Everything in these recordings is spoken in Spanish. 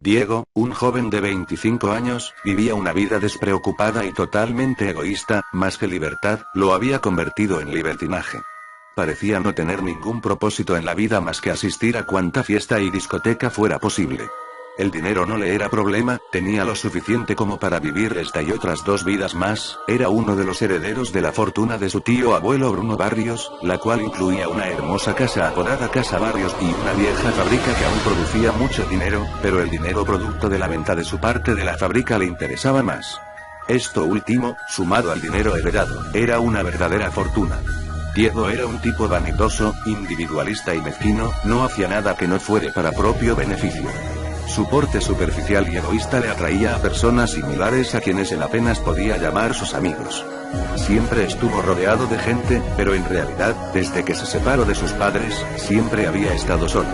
Diego, un joven de 25 años, vivía una vida despreocupada y totalmente egoísta, más que libertad, lo había convertido en libertinaje. Parecía no tener ningún propósito en la vida más que asistir a cuanta fiesta y discoteca fuera posible. El dinero no le era problema, tenía lo suficiente como para vivir esta y otras 2 vidas más, era uno de los herederos de la fortuna de su tío abuelo Bruno Barrios, la cual incluía una hermosa casa apodada Casa Barrios y una vieja fábrica que aún producía mucho dinero, pero el dinero producto de la venta de su parte de la fábrica le interesaba más. Esto último, sumado al dinero heredado, era una verdadera fortuna. Diego era un tipo vanidoso, individualista y mezquino, no hacía nada que no fuere para propio beneficio. Su porte superficial y egoísta le atraía a personas similares a quienes él apenas podía llamar sus amigos. Siempre estuvo rodeado de gente, pero en realidad, desde que se separó de sus padres, siempre había estado solo.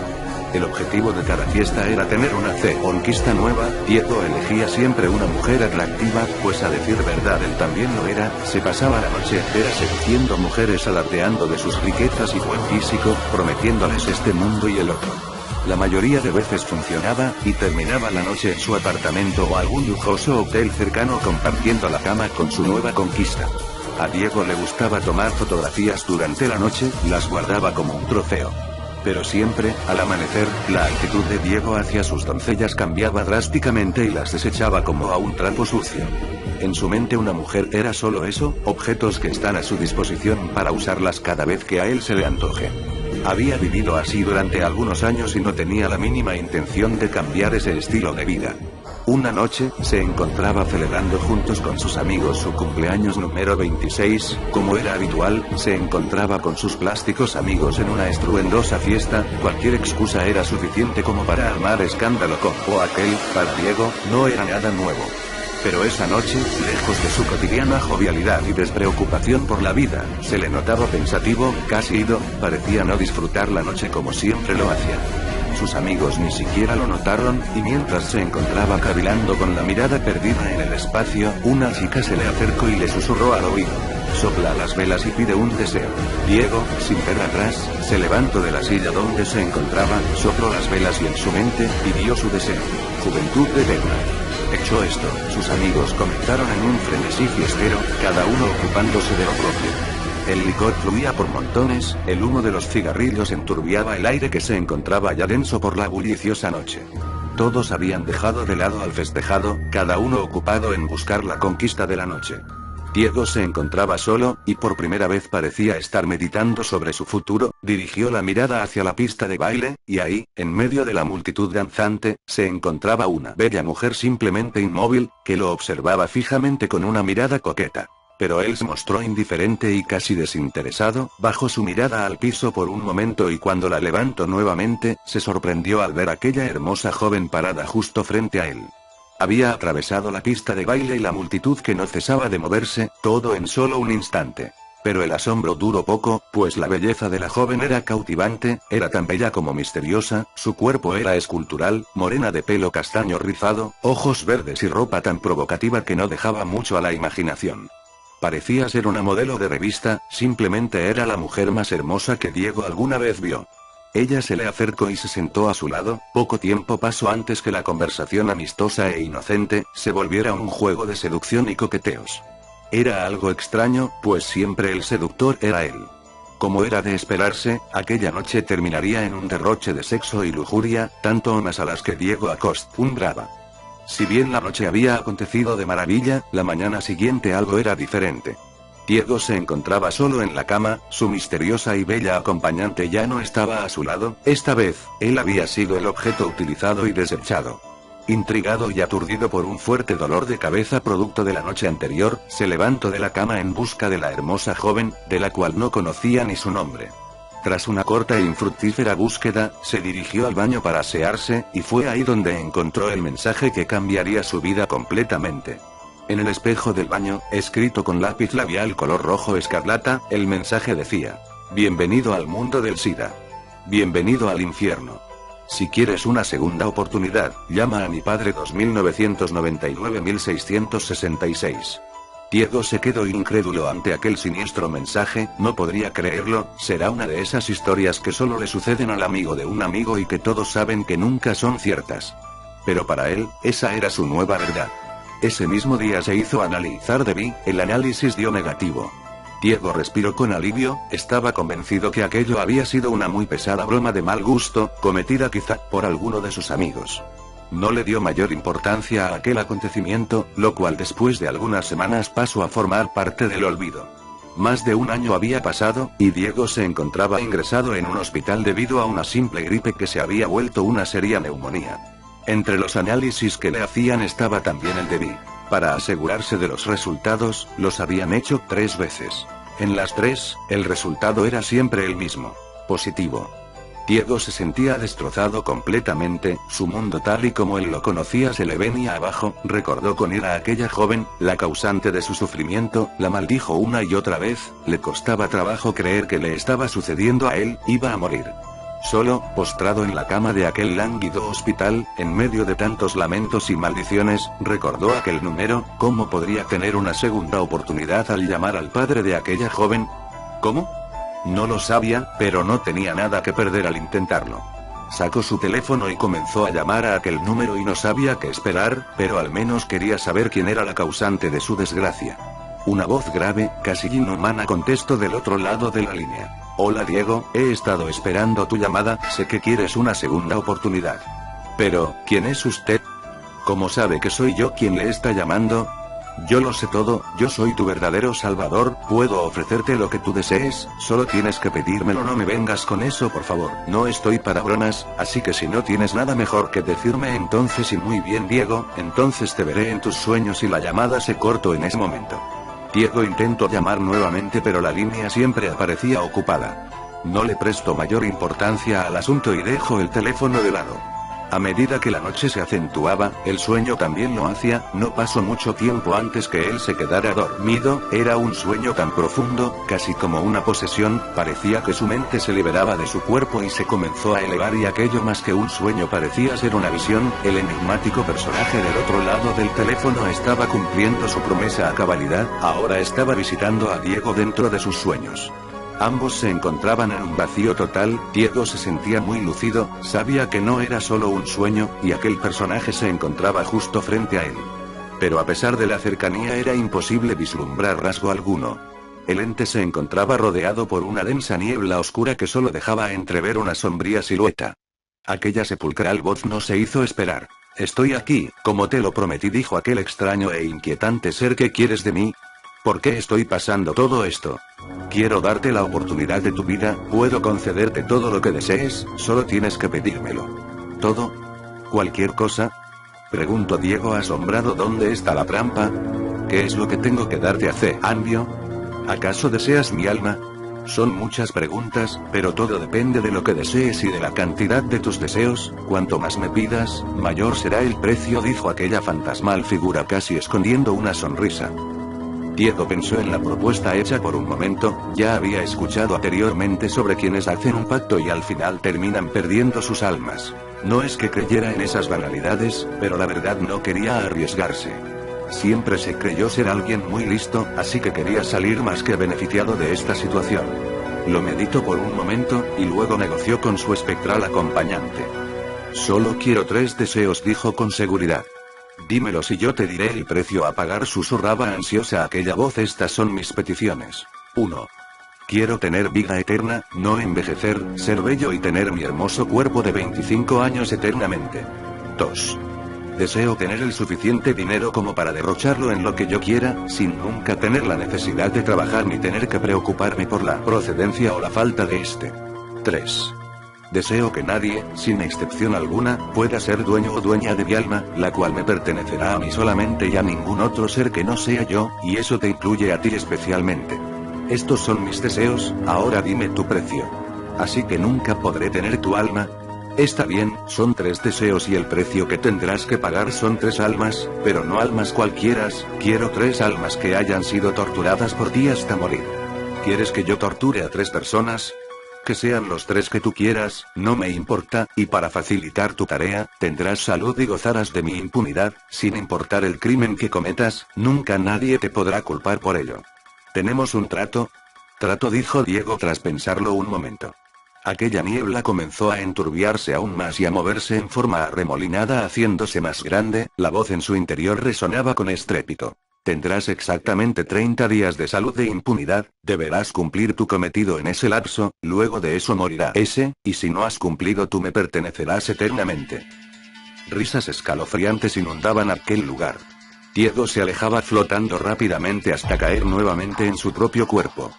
El objetivo de cada fiesta era tener una conquista nueva. Diego elegía siempre una mujer atractiva, pues a decir verdad él también lo era, se pasaba la noche entera seduciendo mujeres alardeando de sus riquezas y buen físico, prometiéndoles este mundo y el otro. La mayoría de veces funcionaba, y terminaba la noche en su apartamento o algún lujoso hotel cercano compartiendo la cama con su nueva conquista. A Diego le gustaba tomar fotografías durante la noche, las guardaba como un trofeo. Pero siempre, al amanecer, la actitud de Diego hacia sus doncellas cambiaba drásticamente y las desechaba como a un trapo sucio. En su mente una mujer era solo eso, objetos que están a su disposición para usarlas cada vez que a él se le antoje. Había vivido así durante algunos años y no tenía la mínima intención de cambiar ese estilo de vida. Una noche, se encontraba celebrando juntos con sus amigos su cumpleaños número 26, como era habitual, se encontraba con sus plásticos amigos en una estruendosa fiesta, cualquier excusa era suficiente como para armar escándalo como aquel, para Diego, no era nada nuevo. Pero esa noche, lejos de su cotidiana jovialidad y despreocupación por la vida, se le notaba pensativo, casi ido, parecía no disfrutar la noche como siempre lo hacía. Sus amigos ni siquiera lo notaron, y mientras se encontraba cavilando con la mirada perdida en el espacio, una chica se le acercó y le susurró al oído: sopla las velas y pide un deseo. Diego, sin ver atrás, se levantó de la silla donde se encontraba, sopló las velas y en su mente, pidió su deseo. Juventud eterna. Hecho esto, sus amigos comenzaron en un frenesí fiestero, cada uno ocupándose de lo propio. El licor fluía por montones, el humo de los cigarrillos enturbiaba el aire que se encontraba ya denso por la bulliciosa noche. Todos habían dejado de lado al festejado, cada uno ocupado en buscar la conquista de la noche. Diego se encontraba solo, y por primera vez parecía estar meditando sobre su futuro. Dirigió la mirada hacia la pista de baile, y ahí, en medio de la multitud danzante, se encontraba una bella mujer simplemente inmóvil, que lo observaba fijamente con una mirada coqueta. Pero él se mostró indiferente y casi desinteresado, bajó su mirada al piso por un momento y cuando la levantó nuevamente, se sorprendió al ver aquella hermosa joven parada justo frente a él. Había atravesado la pista de baile y la multitud que no cesaba de moverse, todo en solo un instante. Pero el asombro duró poco, pues la belleza de la joven era cautivante, era tan bella como misteriosa, su cuerpo era escultural, morena de pelo castaño rizado, ojos verdes y ropa tan provocativa que no dejaba mucho a la imaginación. Parecía ser una modelo de revista, simplemente era la mujer más hermosa que Diego alguna vez vio. Ella se le acercó y se sentó a su lado. Poco tiempo pasó antes que la conversación amistosa e inocente se volviera un juego de seducción y coqueteos. Era algo extraño, pues siempre el seductor era él. Como era de esperarse, aquella noche terminaría en un derroche de sexo y lujuria, tanto o más a las que Diego acostumbraba. Si bien la noche había acontecido de maravilla, la mañana siguiente algo era diferente. Diego se encontraba solo en la cama, su misteriosa y bella acompañante ya no estaba a su lado, esta vez, él había sido el objeto utilizado y desechado. Intrigado y aturdido por un fuerte dolor de cabeza producto de la noche anterior, se levantó de la cama en busca de la hermosa joven, de la cual no conocía ni su nombre. Tras una corta e infructífera búsqueda, se dirigió al baño para asearse, y fue ahí donde encontró el mensaje que cambiaría su vida completamente. En el espejo del baño, escrito con lápiz labial color rojo escarlata, el mensaje decía: bienvenido al mundo del SIDA. Bienvenido al infierno. Si quieres una segunda oportunidad, llama a mi padre 2999-1666. Diego se quedó incrédulo ante aquel siniestro mensaje, no podría creerlo, será una de esas historias que solo le suceden al amigo de un amigo y que todos saben que nunca son ciertas. Pero para él, esa era su nueva verdad. Ese mismo día se hizo analizar Debbie, el análisis dio negativo. Diego respiró con alivio, estaba convencido que aquello había sido una muy pesada broma de mal gusto, cometida quizá por alguno de sus amigos. No le dio mayor importancia a aquel acontecimiento, lo cual después de algunas semanas pasó a formar parte del olvido. Más de un año había pasado, y Diego se encontraba ingresado en un hospital debido a una simple gripe que se había vuelto una seria neumonía. Entre los análisis que le hacían estaba también el de Debbie. Para asegurarse de los resultados, los habían hecho 3 veces. En las 3, el resultado era siempre el mismo. Positivo. Diego se sentía destrozado completamente, su mundo tal y como él lo conocía se le venía abajo, recordó con ira a aquella joven, la causante de su sufrimiento, la maldijo una y otra vez, le costaba trabajo creer que le estaba sucediendo a él, iba a morir. Solo, postrado en la cama de aquel lánguido hospital, en medio de tantos lamentos y maldiciones, recordó aquel número, ¿cómo podría tener una segunda oportunidad al llamar al padre de aquella joven? ¿Cómo? No lo sabía, pero no tenía nada que perder al intentarlo. Sacó su teléfono y comenzó a llamar a aquel número y no sabía qué esperar, pero al menos quería saber quién era la causante de su desgracia. Una voz grave, casi inhumana contestó del otro lado de la línea. Hola Diego, he estado esperando tu llamada, sé que quieres una segunda oportunidad. Pero, ¿quién es usted? ¿Cómo sabe que soy yo quien le está llamando? Yo lo sé todo, yo soy tu verdadero salvador, puedo ofrecerte lo que tú desees, solo tienes que pedírmelo, no me vengas con eso por favor, no estoy para bromas, así que si no tienes nada mejor que decirme entonces y muy bien Diego, entonces te veré en tus sueños y la llamada se cortó en ese momento. Diego intentó llamar nuevamente pero la línea siempre aparecía ocupada. No le prestó mayor importancia al asunto y dejó el teléfono de lado. A medida que la noche se acentuaba, el sueño también lo hacía, no pasó mucho tiempo antes que él se quedara dormido, era un sueño tan profundo, casi como una posesión, parecía que su mente se liberaba de su cuerpo y se comenzó a elevar y aquello más que un sueño parecía ser una visión, el enigmático personaje del otro lado del teléfono estaba cumpliendo su promesa a cabalidad, ahora estaba visitando a Diego dentro de sus sueños. Ambos se encontraban en un vacío total, Diego se sentía muy lúcido, sabía que no era solo un sueño, y aquel personaje se encontraba justo frente a él. Pero a pesar de la cercanía era imposible vislumbrar rasgo alguno. El ente se encontraba rodeado por una densa niebla oscura que solo dejaba entrever una sombría silueta. Aquella sepulcral voz no se hizo esperar. Estoy aquí, como te lo prometí, dijo aquel extraño e inquietante ser. ¿Qué quieres de mí? ¿Por qué estoy pasando todo esto? Quiero darte la oportunidad de tu vida, puedo concederte todo lo que desees, solo tienes que pedírmelo. ¿Todo? ¿Cualquier cosa? Preguntó Diego asombrado. ¿Dónde está la trampa? ¿Qué es lo que tengo que darte a cambio? ¿Acaso deseas mi alma? Son muchas preguntas, pero todo depende de lo que desees y de la cantidad de tus deseos, cuanto más me pidas, mayor será el precio, dijo aquella fantasmal figura casi escondiendo una sonrisa. Diego pensó en la propuesta hecha por un momento, ya había escuchado anteriormente sobre quienes hacen un pacto y al final terminan perdiendo sus almas. No es que creyera en esas banalidades, pero la verdad no quería arriesgarse. Siempre se creyó ser alguien muy listo, así que quería salir más que beneficiado de esta situación. Lo meditó por un momento, y luego negoció con su espectral acompañante. Solo quiero 3 deseos, dijo con seguridad. Dímelos y yo te diré el precio a pagar, susurraba ansiosa aquella voz. Estas son mis peticiones. 1. Quiero tener vida eterna, no envejecer, ser bello y tener mi hermoso cuerpo de 25 años eternamente. 2. Deseo tener el suficiente dinero como para derrocharlo en lo que yo quiera, sin nunca tener la necesidad de trabajar ni tener que preocuparme por la procedencia o la falta de este. 3. Deseo que nadie, sin excepción alguna, pueda ser dueño o dueña de mi alma, la cual me pertenecerá a mí solamente y a ningún otro ser que no sea yo, y eso te incluye a ti especialmente. Estos son mis deseos, ahora dime tu precio. Así que nunca podré tener tu alma. Está bien, son 3 deseos y el precio que tendrás que pagar son 3 almas, pero no almas cualquieras, quiero 3 almas que hayan sido torturadas por ti hasta morir. ¿Quieres que yo torture a 3 personas? Que sean los 3 que tú quieras, no me importa, y para facilitar tu tarea, tendrás salud y gozarás de mi impunidad, sin importar el crimen que cometas, nunca nadie te podrá culpar por ello. ¿Tenemos un trato? Trato, dijo Diego tras pensarlo un momento. Aquella niebla comenzó a enturbiarse aún más y a moverse en forma arremolinada haciéndose más grande, la voz en su interior resonaba con estrépito. Tendrás exactamente 30 días de salud e impunidad, deberás cumplir tu cometido en ese lapso, luego de eso morirá ese, y si no has cumplido tú me pertenecerás eternamente. Risas escalofriantes inundaban aquel lugar. Diego se alejaba flotando rápidamente hasta caer nuevamente en su propio cuerpo.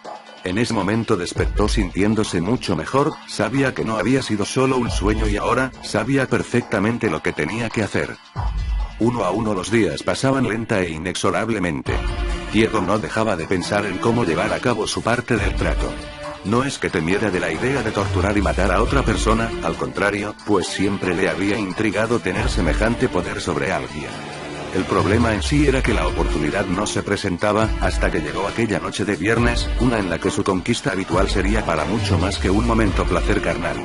En ese momento despertó sintiéndose mucho mejor, sabía que no había sido solo un sueño y ahora, sabía perfectamente lo que tenía que hacer. Uno a uno los días pasaban lenta e inexorablemente. Diego no dejaba de pensar en cómo llevar a cabo su parte del trato. No es que temiera de la idea de torturar y matar a otra persona, al contrario, pues siempre le había intrigado tener semejante poder sobre alguien. El problema en sí era que la oportunidad no se presentaba, hasta que llegó aquella noche de viernes, una en la que su conquista habitual sería para mucho más que un momento placer carnal.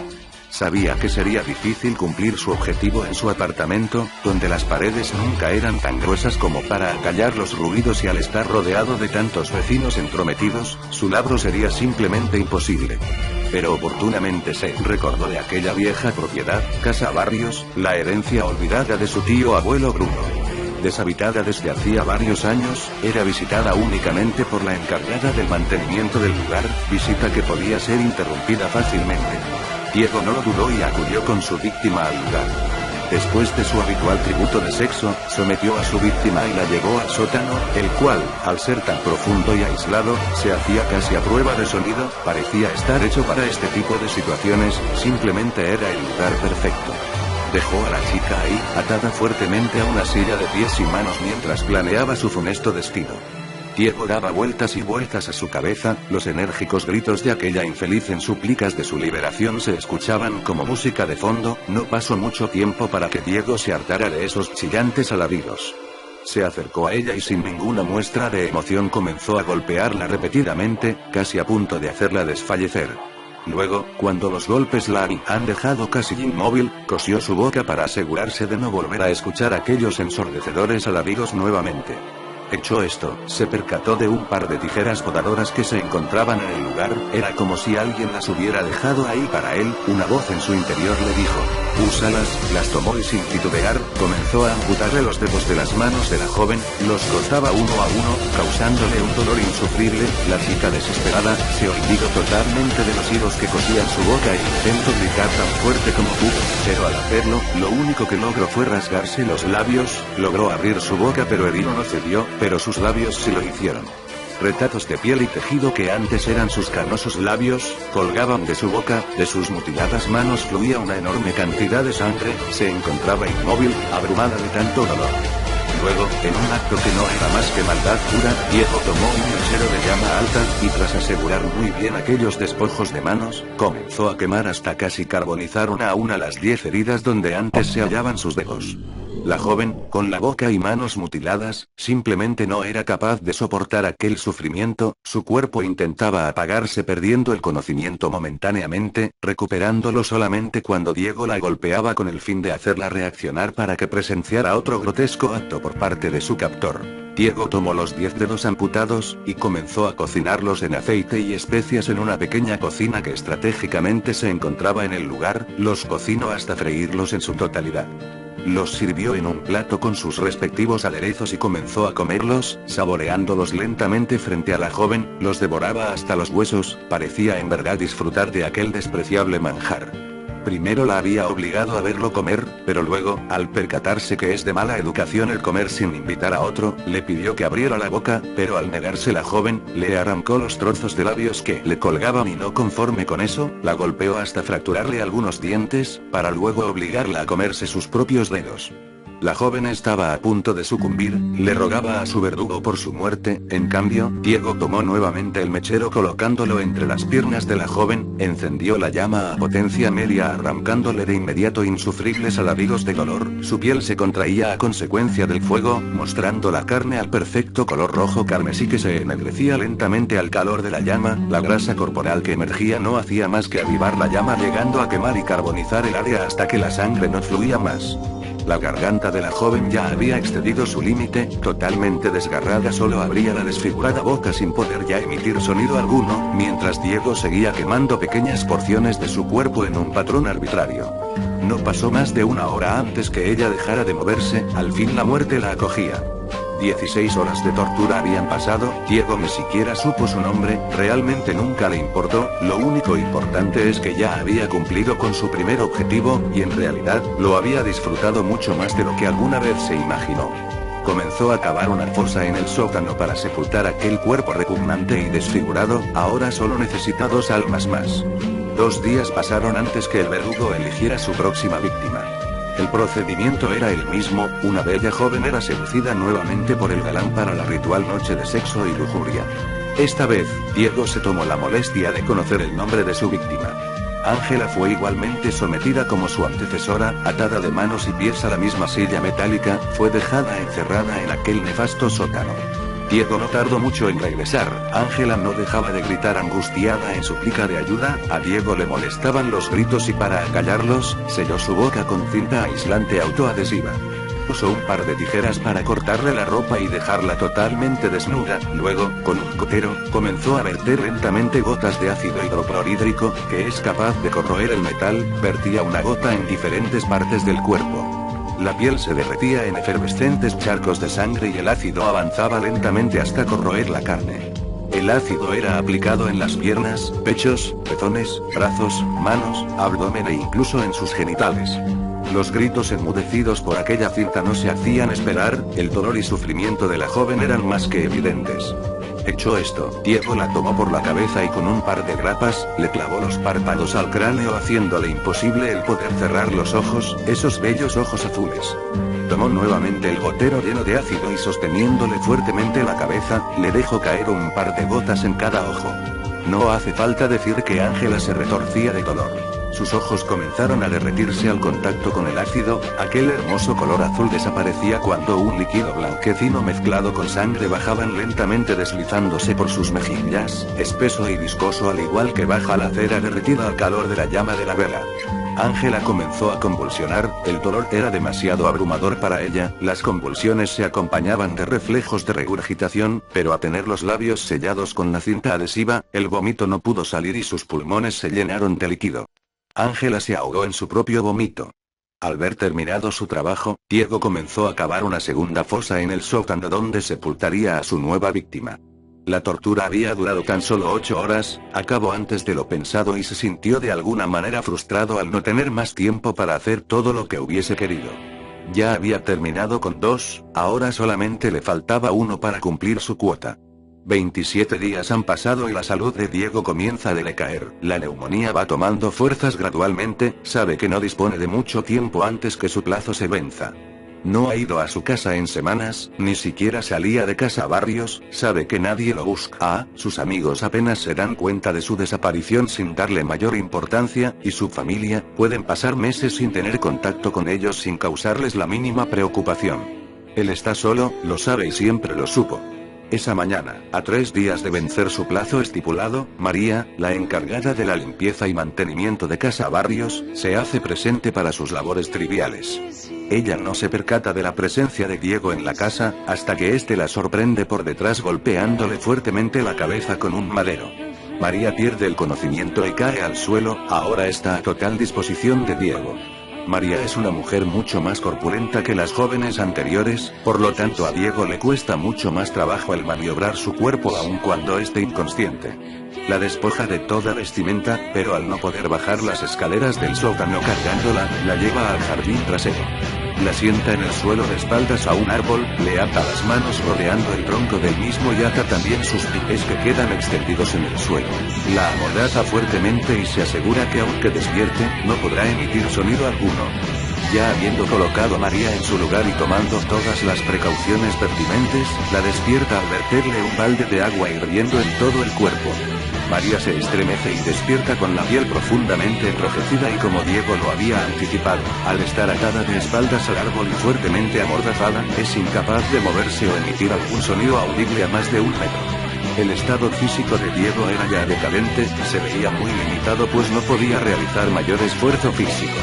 Sabía que sería difícil cumplir su objetivo en su apartamento, donde las paredes nunca eran tan gruesas como para acallar los ruidos y al estar rodeado de tantos vecinos entrometidos, su labor sería simplemente imposible. Pero oportunamente se recordó de aquella vieja propiedad, Casa Barrios, la herencia olvidada de su tío abuelo Bruno. Deshabitada desde hacía varios años, era visitada únicamente por la encargada del mantenimiento del lugar, visita que podía ser interrumpida fácilmente. Diego no lo dudó y acudió con su víctima al lugar. Después de su habitual tributo de sexo, sometió a su víctima y la llevó al sótano, el cual, al ser tan profundo y aislado, se hacía casi a prueba de sonido, parecía estar hecho para este tipo de situaciones, simplemente era el lugar perfecto. Dejó a la chica ahí, atada fuertemente a una silla de pies y manos mientras planeaba su funesto destino. Diego daba vueltas y vueltas a su cabeza, los enérgicos gritos de aquella infeliz en súplicas de su liberación se escuchaban como música de fondo, no pasó mucho tiempo para que Diego se hartara de esos chillantes alaridos. Se acercó a ella y sin ninguna muestra de emoción comenzó a golpearla repetidamente, casi a punto de hacerla desfallecer. Luego, cuando los golpes la han dejado casi inmóvil, cosió su boca para asegurarse de no volver a escuchar aquellos ensordecedores alaridos nuevamente. Hecho esto, se percató de un par de tijeras podadoras que se encontraban en el lugar, era como si alguien las hubiera dejado ahí para él, una voz en su interior le dijo, úsalas, las tomó y sin titubear, comenzó a amputarle los dedos de las manos de la joven, los cortaba uno a uno, causándole un dolor insufrible, la chica desesperada, se olvidó totalmente de los hilos que cosían su boca e intentó gritar tan fuerte como pudo, pero al hacerlo, lo único que logró fue rasgarse los labios, logró abrir su boca pero el hilo no cedió, pero sus labios sí lo hicieron. Retazos de piel y tejido que antes eran sus carnosos labios, colgaban de su boca, de sus mutiladas manos fluía una enorme cantidad de sangre, se encontraba inmóvil, abrumada de tanto dolor. Luego, en un acto que no era más que maldad pura, Diego tomó un mechero de llama alta, y tras asegurar muy bien aquellos despojos de manos, comenzó a quemar hasta casi carbonizar una a una las 10 heridas donde antes se hallaban sus dedos. La joven, con la boca y manos mutiladas, simplemente no era capaz de soportar aquel sufrimiento, su cuerpo intentaba apagarse perdiendo el conocimiento momentáneamente, recuperándolo solamente cuando Diego la golpeaba con el fin de hacerla reaccionar para que presenciara otro grotesco acto por parte de su captor. Diego tomó los 10 dedos amputados, y comenzó a cocinarlos en aceite y especias en una pequeña cocina que estratégicamente se encontraba en el lugar, los cocinó hasta freírlos en su totalidad. Los sirvió en un plato con sus respectivos aderezos y comenzó a comerlos, saboreándolos lentamente frente a la joven, los devoraba hasta los huesos, parecía en verdad disfrutar de aquel despreciable manjar. Primero la había obligado a verlo comer, pero luego, al percatarse que es de mala educación el comer sin invitar a otro, le pidió que abriera la boca, pero al negarse la joven, le arrancó los trozos de labios que le colgaban y no conforme con eso, la golpeó hasta fracturarle algunos dientes, para luego obligarla a comerse sus propios dedos. La joven estaba a punto de sucumbir, le rogaba a su verdugo por su muerte, en cambio, Diego tomó nuevamente el mechero colocándolo entre las piernas de la joven, encendió la llama a potencia media arrancándole de inmediato insufribles alaridos de dolor, su piel se contraía a consecuencia del fuego, mostrando la carne al perfecto color rojo carmesí que se ennegrecía lentamente al calor de la llama, la grasa corporal que emergía no hacía más que avivar la llama llegando a quemar y carbonizar el área hasta que la sangre no fluía más. La garganta de la joven ya había excedido su límite, totalmente desgarrada solo abría la desfigurada boca sin poder ya emitir sonido alguno, mientras Diego seguía quemando pequeñas porciones de su cuerpo en un patrón arbitrario. No pasó más de una hora antes que ella dejara de moverse, al fin la muerte la acogía. 16 horas de tortura habían pasado, Diego ni siquiera supo su nombre, realmente nunca le importó, lo único importante es que ya había cumplido con su primer objetivo, y en realidad, lo había disfrutado mucho más de lo que alguna vez se imaginó. Comenzó a cavar una fosa en el sótano para sepultar aquel cuerpo repugnante y desfigurado, ahora solo necesita 2 almas más. 2 días pasaron antes que el verdugo eligiera su próxima víctima. El procedimiento era el mismo, una bella joven era seducida nuevamente por el galán para la ritual noche de sexo y lujuria. Esta vez, Diego se tomó la molestia de conocer el nombre de su víctima. Ángela fue igualmente sometida como su antecesora, atada de manos y pies a la misma silla metálica, fue dejada encerrada en aquel nefasto sótano. Diego no tardó mucho en regresar, Ángela no dejaba de gritar angustiada en súplica de ayuda, a Diego le molestaban los gritos y para acallarlos, selló su boca con cinta aislante autoadhesiva. Usó un par de tijeras para cortarle la ropa y dejarla totalmente desnuda, luego, con un gotero, comenzó a verter lentamente gotas de ácido hidroclorhídrico, que es capaz de corroer el metal, vertía una gota en diferentes partes del cuerpo. La piel se derretía en efervescentes charcos de sangre y el ácido avanzaba lentamente hasta corroer la carne. El ácido era aplicado en las piernas, pechos, pezones, brazos, manos, abdomen e incluso en sus genitales. Los gritos enmudecidos por aquella cinta no se hacían esperar, el dolor y sufrimiento de la joven eran más que evidentes. Hecho esto, Diego la tomó por la cabeza y con un par de grapas, le clavó los párpados al cráneo haciéndole imposible el poder cerrar los ojos, esos bellos ojos azules. Tomó nuevamente el gotero lleno de ácido y sosteniéndole fuertemente la cabeza, le dejó caer un par de gotas en cada ojo. No hace falta decir que Ángela se retorcía de dolor. Sus ojos comenzaron a derretirse al contacto con el ácido, aquel hermoso color azul desaparecía cuando un líquido blanquecino mezclado con sangre bajaban lentamente deslizándose por sus mejillas, espeso y viscoso al igual que baja la cera derretida al calor de la llama de la vela. Ángela comenzó a convulsionar, el dolor era demasiado abrumador para ella, las convulsiones se acompañaban de reflejos de regurgitación, pero a tener los labios sellados con la cinta adhesiva, el vómito no pudo salir y sus pulmones se llenaron de líquido. Ángela se ahogó en su propio vómito. Al ver terminado su trabajo, Diego comenzó a cavar una segunda fosa en el sótano donde sepultaría a su nueva víctima. La tortura había durado tan solo 8 horas, acabó antes de lo pensado y se sintió de alguna manera frustrado al no tener más tiempo para hacer todo lo que hubiese querido. Ya había terminado con 2, ahora solamente le faltaba 1 para cumplir su cuota. 27 días han pasado y la salud de Diego comienza a decaer, la neumonía va tomando fuerzas gradualmente, sabe que no dispone de mucho tiempo antes que su plazo se venza. No ha ido a su casa en semanas, ni siquiera salía de casa a Barrios, sabe que nadie lo busca, sus amigos apenas se dan cuenta de su desaparición sin darle mayor importancia, y su familia, pueden pasar meses sin tener contacto con ellos sin causarles la mínima preocupación. Él está solo, lo sabe y siempre lo supo. Esa mañana, a 3 días de vencer su plazo estipulado, María, la encargada de la limpieza y mantenimiento de Casa Barrios, se hace presente para sus labores triviales. Ella no se percata de la presencia de Diego en la casa, hasta que éste la sorprende por detrás golpeándole fuertemente la cabeza con un madero. María pierde el conocimiento y cae al suelo, ahora está a total disposición de Diego. María es una mujer mucho más corpulenta que las jóvenes anteriores, por lo tanto a Diego le cuesta mucho más trabajo el maniobrar su cuerpo aun cuando esté inconsciente. La despoja de toda vestimenta, pero al no poder bajar las escaleras del sótano cargándola, la lleva al jardín trasero. La sienta en el suelo de espaldas a un árbol, le ata las manos rodeando el tronco del mismo y ata también sus pies que quedan extendidos en el suelo. La amordaza fuertemente y se asegura que aunque despierte, no podrá emitir sonido alguno. Ya habiendo colocado a María en su lugar y tomando todas las precauciones pertinentes, la despierta al verterle un balde de agua hirviendo en todo el cuerpo. María se estremece y despierta con la piel profundamente enrojecida y como Diego lo había anticipado, al estar atada de espaldas al árbol y fuertemente amordazada, es incapaz de moverse o emitir algún sonido audible a más de 1 metro. El estado físico de Diego era ya decadente, se veía muy limitado pues no podía realizar mayor esfuerzo físico.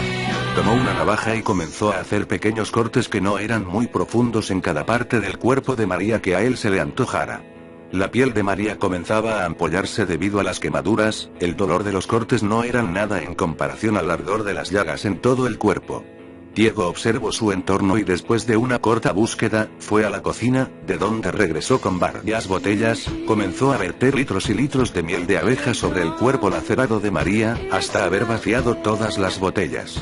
Tomó una navaja y comenzó a hacer pequeños cortes que no eran muy profundos en cada parte del cuerpo de María que a él se le antojara. La piel de María comenzaba a ampollarse debido a las quemaduras, el dolor de los cortes no eran nada en comparación al ardor de las llagas en todo el cuerpo. Diego observó su entorno y después de una corta búsqueda, fue a la cocina, de donde regresó con varias botellas, comenzó a verter litros y litros de miel de abeja sobre el cuerpo lacerado de María, hasta haber vaciado todas las botellas.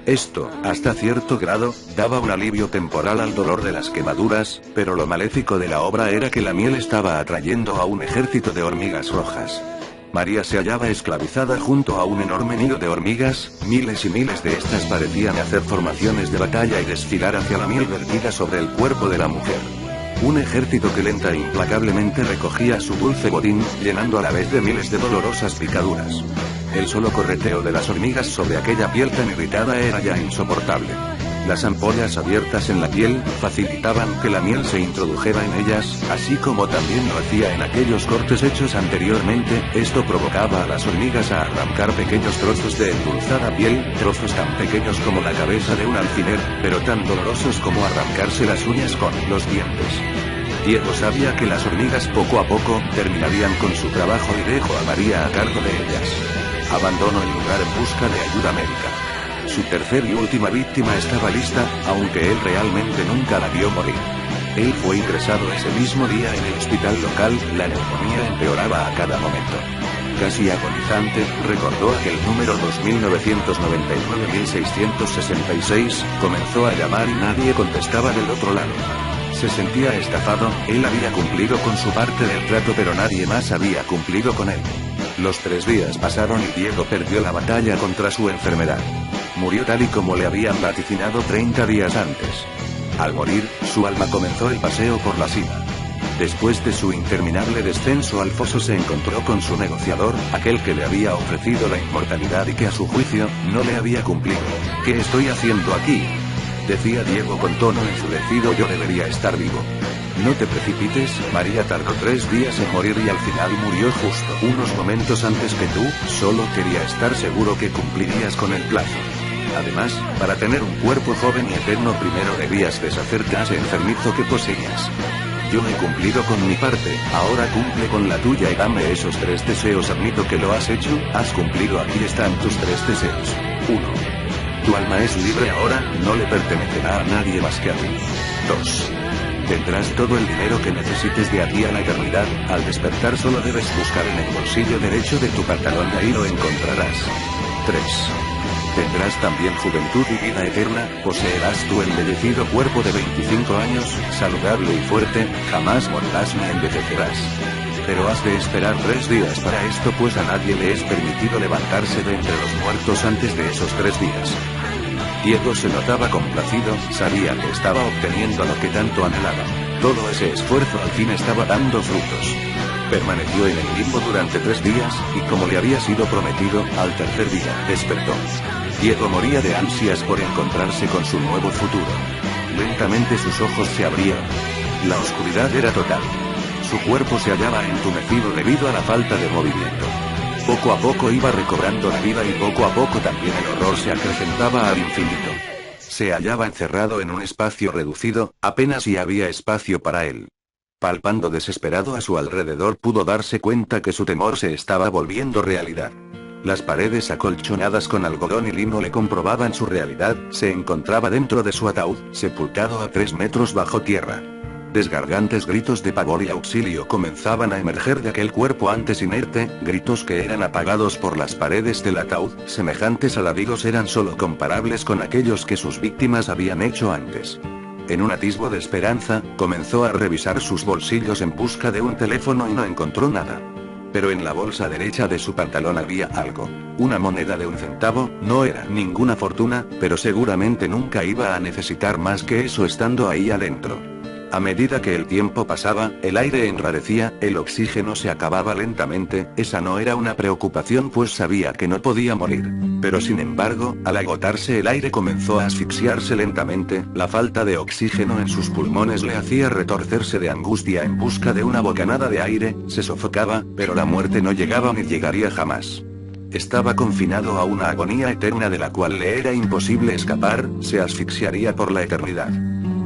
Esto, hasta cierto grado, daba un alivio temporal al dolor de las quemaduras, pero lo maléfico de la obra era que la miel estaba atrayendo a un ejército de hormigas rojas. María se hallaba esclavizada junto a un enorme nido de hormigas, miles y miles de estas parecían hacer formaciones de batalla y desfilar hacia la miel vertida sobre el cuerpo de la mujer. Un ejército que lenta e implacablemente recogía su dulce botín, llenando a la vez de miles de dolorosas picaduras. El solo correteo de las hormigas sobre aquella piel tan irritada era ya insoportable. Las ampollas abiertas en la piel facilitaban que la miel se introdujera en ellas, así como también lo hacía en aquellos cortes hechos anteriormente. Esto provocaba a las hormigas a arrancar pequeños trozos de endulzada piel, trozos tan pequeños como la cabeza de un alfiler, pero tan dolorosos como arrancarse las uñas con los dientes. Diego sabía que las hormigas poco a poco terminarían con su trabajo y dejó a María a cargo de ellas. Abandonó el lugar en busca de ayuda médica. Su tercer y última víctima estaba lista, aunque él realmente nunca la vio morir. Él fue ingresado ese mismo día en el hospital local, la neumonía empeoraba a cada momento. Casi agonizante, recordó aquel número 2999-1666, comenzó a llamar y nadie contestaba del otro lado. Se sentía estafado, él había cumplido con su parte del trato pero nadie más había cumplido con él. Los 3 días pasaron y Diego perdió la batalla contra su enfermedad. Murió tal y como le habían vaticinado 30 días antes. Al morir, su alma comenzó el paseo por la cima. Después de su interminable descenso al foso se encontró con su negociador, aquel que le había ofrecido la inmortalidad y que a su juicio, no le había cumplido. ¿Qué estoy haciendo aquí?, decía Diego con tono enfurecido. Yo debería estar vivo. No te precipites, María tardó 3 días en morir y al final murió justo unos momentos antes que tú, solo quería estar seguro que cumplirías con el plazo. Además, para tener un cuerpo joven y eterno primero debías deshacerte de ese enfermizo que poseías. Yo he cumplido con mi parte, ahora cumple con la tuya y dame esos 3 deseos. Admito que lo has hecho, has cumplido. Aquí están tus 3 deseos. 1. Tu alma es libre ahora, no le pertenecerá a nadie más que a ti. 2. Tendrás todo el dinero que necesites de aquí a la eternidad, al despertar solo debes buscar en el bolsillo derecho de tu pantalón y ahí lo encontrarás. 3. Tendrás también juventud y vida eterna, poseerás tu embellecido cuerpo de 25 años, saludable y fuerte, jamás morirás ni envejecerás. Pero has de esperar 3 días para esto, pues a nadie le es permitido levantarse de entre los muertos antes de esos 3 días. Diego se notaba complacido, sabía que estaba obteniendo lo que tanto anhelaba. Todo ese esfuerzo al fin estaba dando frutos. Permaneció en el limbo durante 3 días, y como le había sido prometido, al tercer día despertó. Diego moría de ansias por encontrarse con su nuevo futuro. Lentamente sus ojos se abrieron. La oscuridad era total. Su cuerpo se hallaba entumecido debido a la falta de movimiento. Poco a poco iba recobrando la vida y poco a poco también el horror se acrecentaba al infinito. Se hallaba encerrado en un espacio reducido, apenas si había espacio para él. Palpando desesperado a su alrededor pudo darse cuenta que su temor se estaba volviendo realidad. Las paredes acolchonadas con algodón y lino le comprobaban su realidad, se encontraba dentro de su ataúd, sepultado a 3 metros bajo tierra. Desgargantes gritos de pavor y auxilio comenzaban a emerger de aquel cuerpo antes inerte, gritos que eran apagados por las paredes del ataúd, semejantes a ladridos eran solo comparables con aquellos que sus víctimas habían hecho antes. En un atisbo de esperanza, comenzó a revisar sus bolsillos en busca de un teléfono y no encontró nada. Pero en la bolsa derecha de su pantalón había algo. Una moneda de 1 centavo, no era ninguna fortuna, pero seguramente nunca iba a necesitar más que eso estando ahí adentro. A medida que el tiempo pasaba, el aire enrarecía, el oxígeno se acababa lentamente, esa no era una preocupación pues sabía que no podía morir. Pero sin embargo, al agotarse el aire comenzó a asfixiarse lentamente, la falta de oxígeno en sus pulmones le hacía retorcerse de angustia en busca de una bocanada de aire, se sofocaba, pero la muerte no llegaba ni llegaría jamás. Estaba confinado a una agonía eterna de la cual le era imposible escapar, se asfixiaría por la eternidad.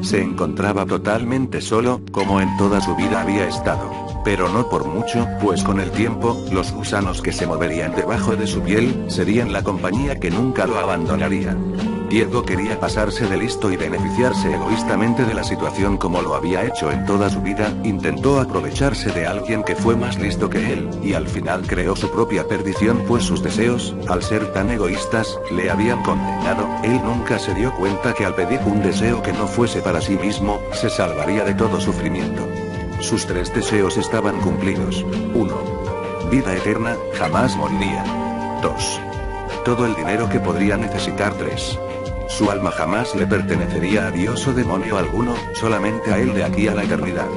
Se encontraba totalmente solo, como en toda su vida había estado. Pero no por mucho, pues con el tiempo, los gusanos que se moverían debajo de su piel, serían la compañía que nunca lo abandonaría. Diego quería pasarse de listo y beneficiarse egoístamente de la situación como lo había hecho en toda su vida, intentó aprovecharse de alguien que fue más listo que él, y al final creó su propia perdición pues sus deseos, al ser tan egoístas, le habían condenado. Él nunca se dio cuenta que al pedir un deseo que no fuese para sí mismo, se salvaría de todo sufrimiento. Sus 3 deseos estaban cumplidos. 1. Vida eterna, jamás moriría. 2. Todo el dinero que podría necesitar. 3. Su alma jamás le pertenecería a Dios o demonio alguno, solamente a él de aquí a la eternidad.